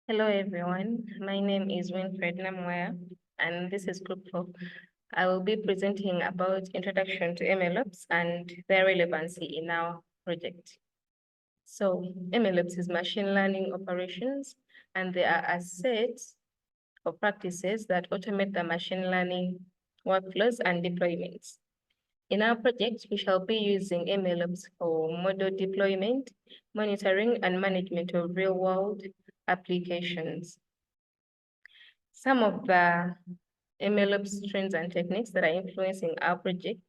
Hello, everyone. My name is Winfred Namwaya, and this is Group 4. I will be presenting about introduction to MLOPs and their relevancy in our project. So MLOPs is machine learning operations, and they are a set of practices that automate the machine learning workflows and deployments. In our project, we shall be using MLOps for model deployment, monitoring, and management of real-world applications. Some of the MLOps trends and techniques that are influencing our project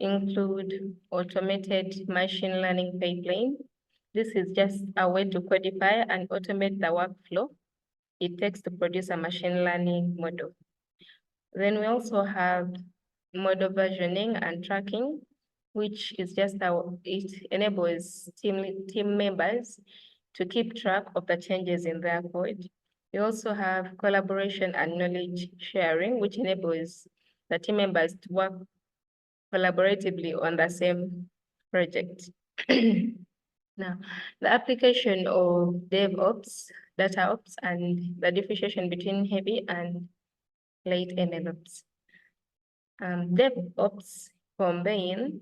include automated machine learning pipeline. This is just a way to codify and automate the workflow it takes to produce a machine learning model. Then we also have model versioning and tracking, which is just how it enables team members to keep track of the changes in their code. We also have collaboration and knowledge sharing, which enables the team members to work collaboratively on the same project. Now, the application of DevOps, DataOps, and the differentiation between heavy and light MLOps. DevOps combine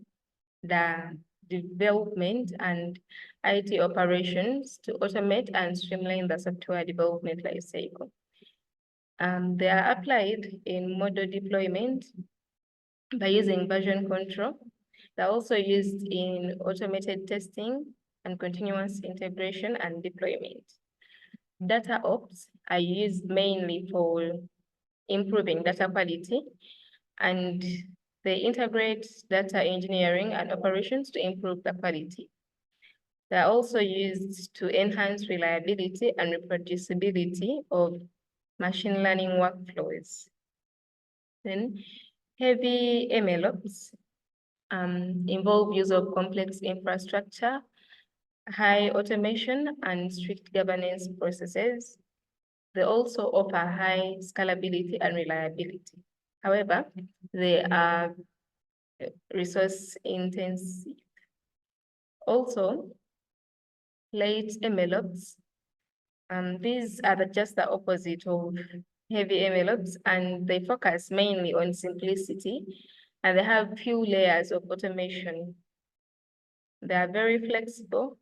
the development and IT operations to automate and streamline the software development lifecycle. They are applied in model deployment by using version control. They're also used in automated testing and continuous integration and deployment. Data ops are used mainly for improving data quality, and they integrate data engineering and operations to improve the quality. They're also used to enhance reliability and reproducibility of machine learning workflows. Then heavy MLOps involve use of complex infrastructure, high automation, and strict governance processes. They also offer high scalability and reliability. However, they are resource intensive. Also, light MLOps, these are just the opposite of heavy MLOps, and they focus mainly on simplicity, and they have few layers of automation. They are very flexible,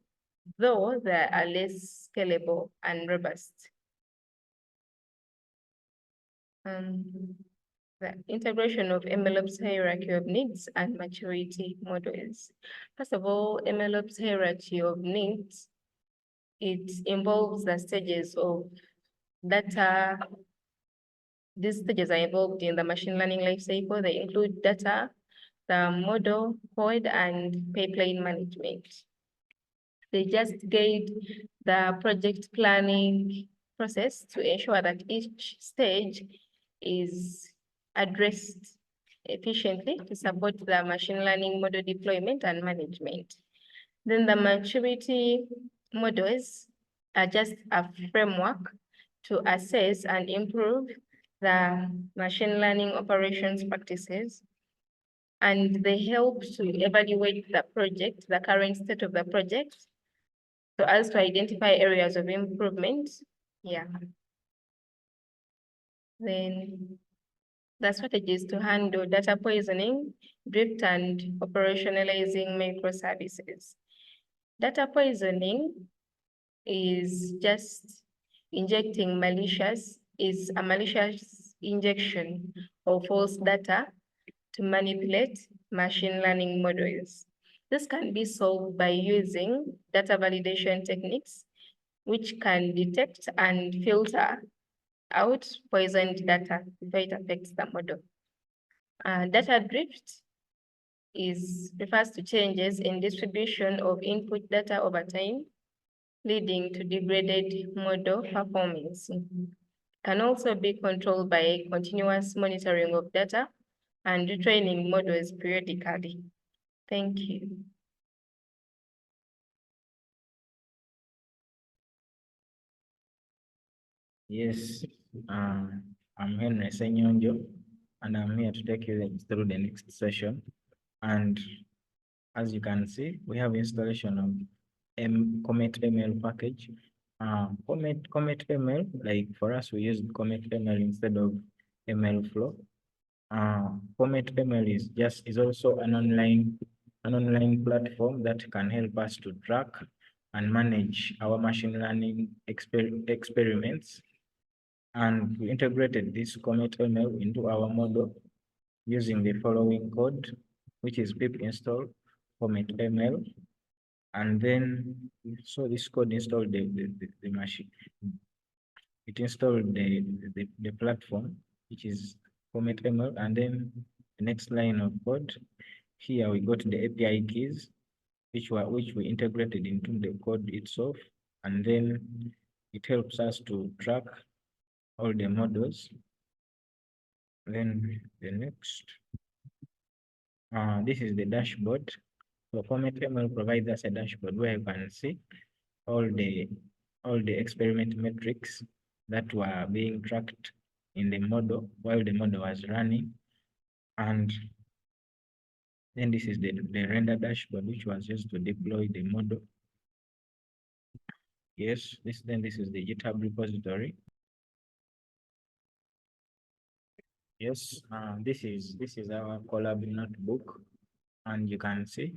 though they are less scalable and robust. The integration of MLOps hierarchy of needs and maturity models. First of all, MLOps hierarchy of needs, it involves the stages of data. These stages are involved in the machine learning lifecycle. They include data, the model, code, and pipeline management. They just guide the project planning process to ensure that each stage is addressed efficiently to support the machine learning model deployment and management. Then the maturity models are just a framework to assess and improve the machine learning operations practices, and they help to evaluate the project, the current state of the project, so as to identify areas of improvement. Yeah. Then the strategies to handle data poisoning, drift, and operationalizing microservices. Data poisoning is just injecting a malicious injection of false data to manipulate machine learning models. This can be solved by using data validation techniques, which can detect and filter out poisoned data before it affects the model. Data drift refers to changes in distribution of input data over time, leading to degraded model performance. Can also be controlled by continuous monitoring of data and retraining models periodically. Thank you. Yes, I'm Henry Senyonjo, and I'm here to take you through the next session. And as you can see, we have installation of Comet ML package. Comet ML, like for us, we use Comet ML instead of ML Flow. Comet ML is also an online platform that can help us to track and manage our machine learning experiments. And we integrated this Comet ML into our model using the following code, which is pip install Comet ML. And then, so this code installed the machine. It installed the platform, which is Comet ML. And then the next line of code, here we got the API keys, which we integrated into the code itself. And then it helps us to track all the models. Then the next, this is the dashboard. So Comet ML provides us a dashboard where you can see all the experiment metrics that were being tracked in the model while the model was running. And then this is the render dashboard, which was used to deploy the model. Yes, this is the GitHub repository. Yes, this is our collab notebook, and you can see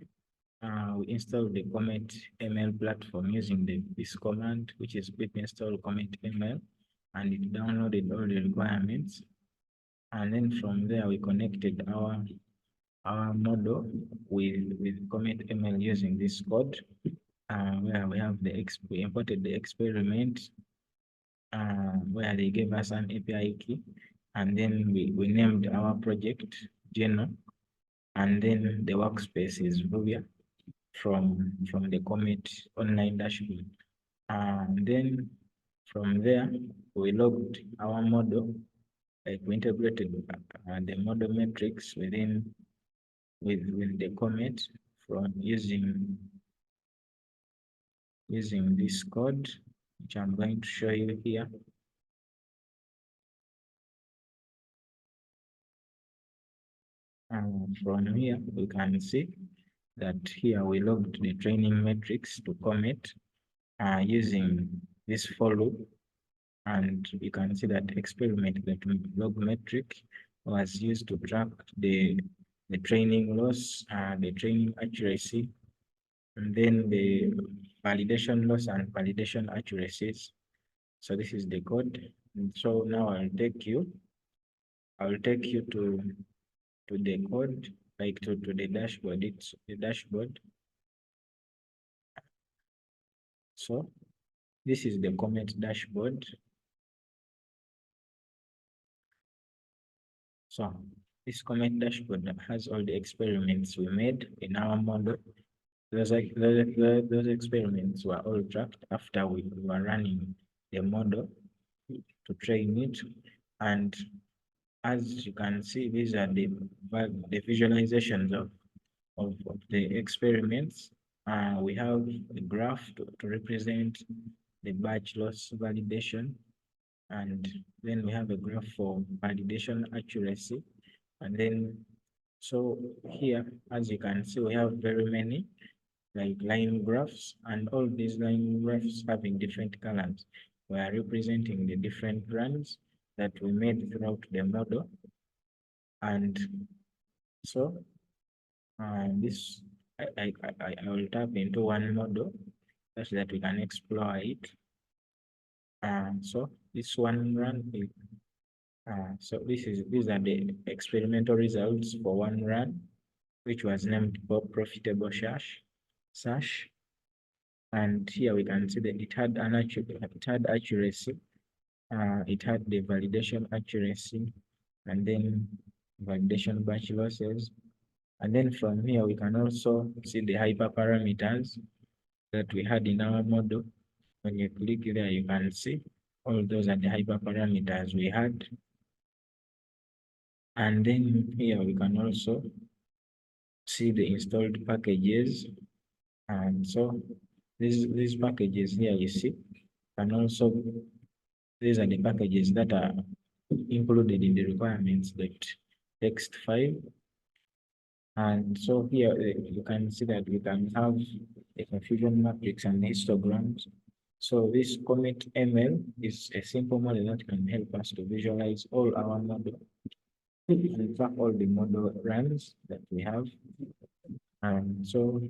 we installed the Comet ML platform using this command, which is pip install Comet ML, and it downloaded all the requirements. And then from there, we connected our model with Comet ML using this code, where we have we imported the experiment, where they gave us an API key, and then we named our project Geno, and then the workspace is Vuvia from the Comet online dashboard. And then from there, we logged our model, like we integrated the model metrics with the Comet from using this code, which I'm going to show you here. And from here, we can see that here we logged the training metrics to Comet using this for loop. And you can see that experiment log metric was used to track the training loss, the training accuracy, and then the validation loss and validation accuracies. So this is the code. And so now I'll take you to the code, like to the dashboard. It's the dashboard. So this is the Comet dashboard. So this Comet dashboard has all the experiments we made in our model. Those experiments were all tracked after we were running the model to train it. And as you can see, these are the visualizations of the experiments. We have a graph to represent the batch loss validation. And then we have a graph for validation accuracy. And then, so here, as you can see, we have very many like line graphs, and all these line graphs having different colors. We are representing the different runs that we made throughout the model. And so this, I will tap into one model such that we can explore it. So this one run is, so these are the experimental results for one run, which was named profitable sash. And here we can see that it had accuracy, it had the validation accuracy, and then validation batch losses. And then from here, we can also see the hyperparameters that we had in our model. When you click there, you can see all those are the hyperparameters we had. And then here we can also see the installed packages. And so these packages here you see, and also these are the packages that are included in the requirements, like text 5. And so here you can see that we can have a confusion matrix and histograms. So this Comet ML is a simple model that can help us to visualize all our model and track all the model runs that we have. And so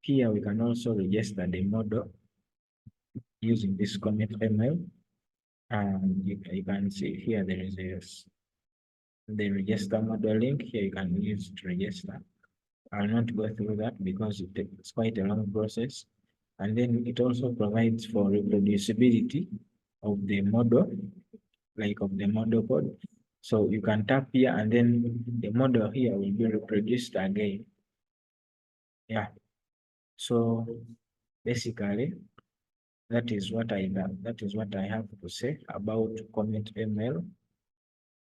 here we can also register the model using this Comet ML. And you can see here there is the register model link. Here you can use to register. I'll not go through that because it's quite a long process. And then it also provides for reproducibility of the model, like of the model code. So you can tap here and then the model here will be reproduced again. Yeah. So basically, that is what I have to say about Comet ML.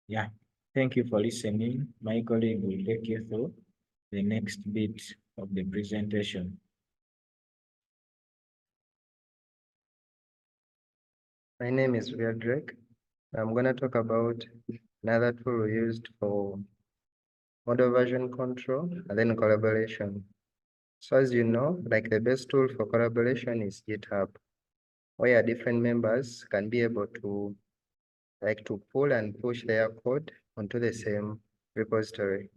Yeah. Thank you for listening. My colleague will take you through the next bit of the presentation. My name is Drake. I'm going to talk about another tool we used for model version control and then collaboration. So as you know, like the best tool for collaboration is GitHub, where different members can be able to pull and push their code onto the same repository.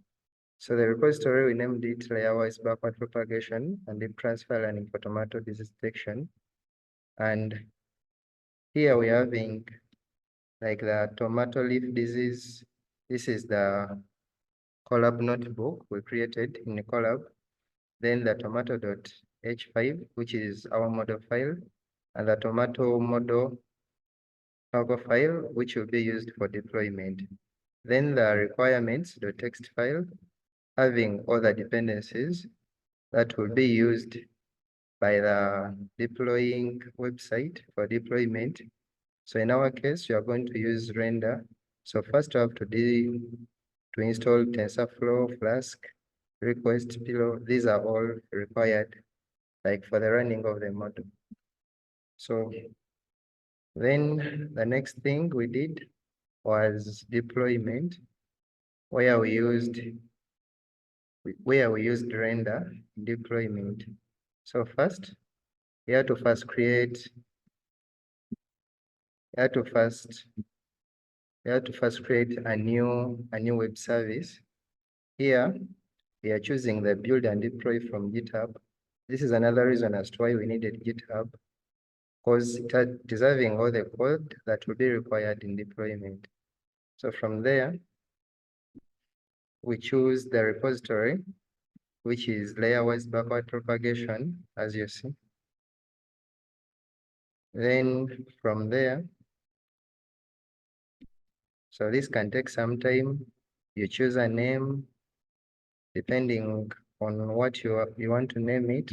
So the repository, we named it layer-wise backward propagation and deep transfer learning for tomato disease detection. And here we're having like the tomato leaf disease. This is the collab notebook we created in the collab. Then the tomato.h5, which is our model file, and the tomato model cargo file, which will be used for deployment. Then the requirements.txt file, having all the dependencies that will be used by the deploying website for deployment. So in our case, we are going to use render. So first we have to install TensorFlow, Flask, Request, Pillow. These are all required like for the running of the model. So then the next thing we did was deployment, where we used render deployment. So first, you have to first create a new web service. Here, we are choosing the build and deploy from GitHub. This is another reason as to why we needed GitHub, because it is having all the code that will be required in deployment. So from there, we choose the repository, which is layer-wise backward propagation, as you see. Then from there, so this can take some time. You choose a name, depending on what you want to name it.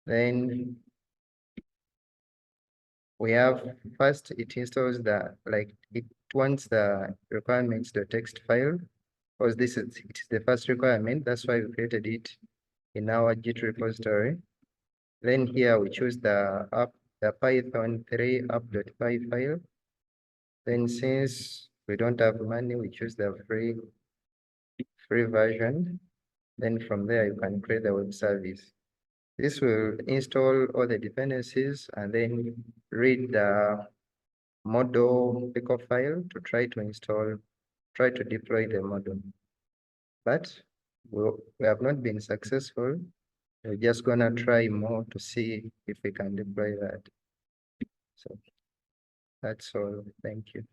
Then we have first, it installs it wants the requirements.txt file, because it is the first requirement. That's why we created it in our Git repository. Then here we choose the Python 3 app.py file. Then since we don't have money, we choose the free version. Then from there, you can create the web service. This will install all the dependencies and then read the model pickle file to try to deploy the model. But we have not been successful. We're just gonna try more to see if we can deploy that. So that's all. Thank you.